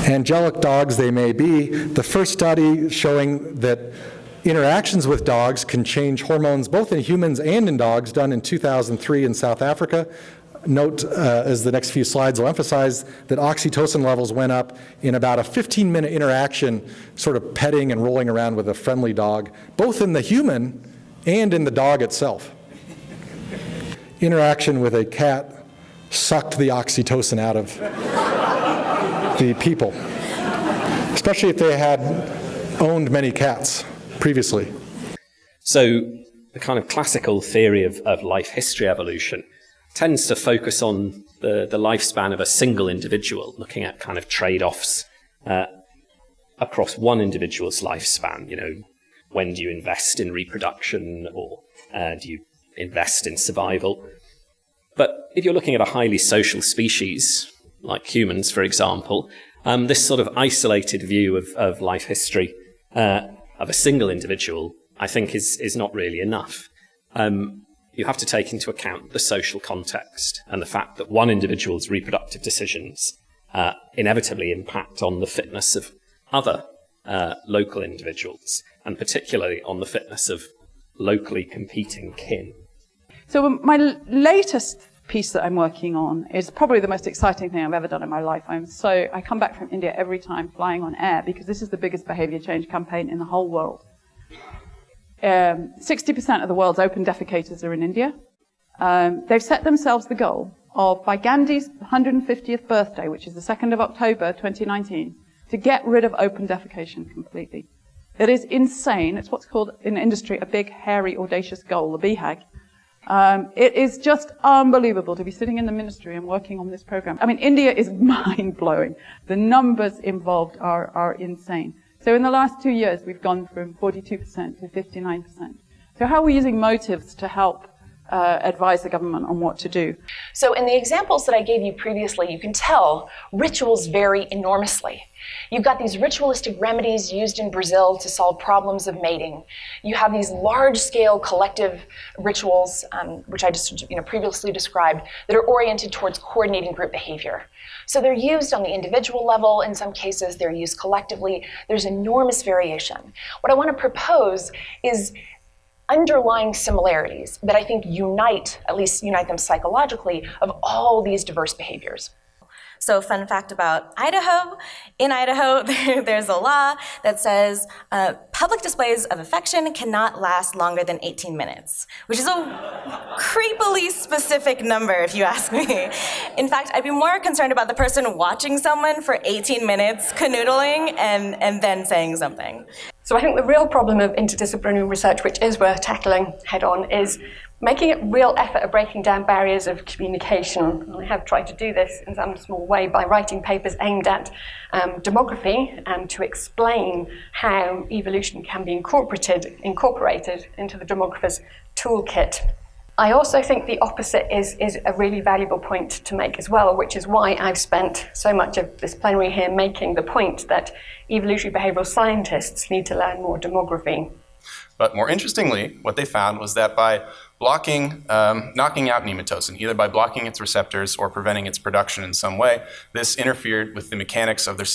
Angelic dogs they may be. The first study showing that interactions with dogs can change hormones both in humans and in dogs, done in 2003 in South Africa. Note, as the next few slides will emphasize, that oxytocin levels went up in about a 15-minute interaction, sort of petting and rolling around with a friendly dog, both in the human and in the dog itself. Interaction with a cat sucked the oxytocin out of the people, especially if they had owned many cats previously. So the kind of classical theory of life history evolution tends to focus on the lifespan of a single individual, looking at kind of trade-offs across one individual's lifespan. You know, when do you invest in reproduction, or do you invest in survival? But if you're looking at a highly social species, like humans, for example, this sort of isolated view of life history of a single individual, I think, is not really enough. You have to take into account the social context and the fact that one individual's reproductive decisions inevitably impact on the fitness of other local individuals, and particularly on the fitness of locally competing kin. So my latest piece that I'm working on is probably the most exciting thing I've ever done in my life. I come back from India every time flying on air because this is the biggest behavior change campaign in the whole world. 60% of the world's open defecators are in India. They've set themselves the goal of, by Gandhi's 150th birthday, which is the 2nd of October 2019, to get rid of open defecation completely. It is insane. It's what's called in industry a big, hairy, audacious goal, the BHAG. It is just unbelievable to be sitting in the ministry and working on this program. I mean, India is mind-blowing. The numbers involved are insane. So in the last 2 years, we've gone from 42% to 59%. So how are we using motives to help advise the government on what to do? So in the examples that I gave you previously, you can tell rituals vary enormously. You've got these ritualistic remedies used in Brazil to solve problems of mating. You have these large-scale collective rituals, which I just previously described, that are oriented towards coordinating group behavior. So they're used on the individual level. In some cases, they're used collectively. There's enormous variation. What I want to propose is underlying similarities that I think at least unite them psychologically, of all these diverse behaviors. So fun fact about Idaho, in Idaho there's a law that says public displays of affection cannot last longer than 18 minutes, which is a creepily specific number if you ask me. In fact, I'd be more concerned about the person watching someone for 18 minutes canoodling and then saying something. So I think the real problem of interdisciplinary research, which is worth tackling head on, is making a real effort of breaking down barriers of communication. And I have tried to do this in some small way by writing papers aimed at demography and to explain how evolution can be incorporated into the demographer's toolkit. I also think the opposite is a really valuable point to make as well, which is why I've spent so much of this plenary here making the point that evolutionary behavioral scientists need to learn more demography. But more interestingly, what they found was that by knocking out nematocin, either by blocking its receptors or preventing its production in some way, this interfered with the mechanics of their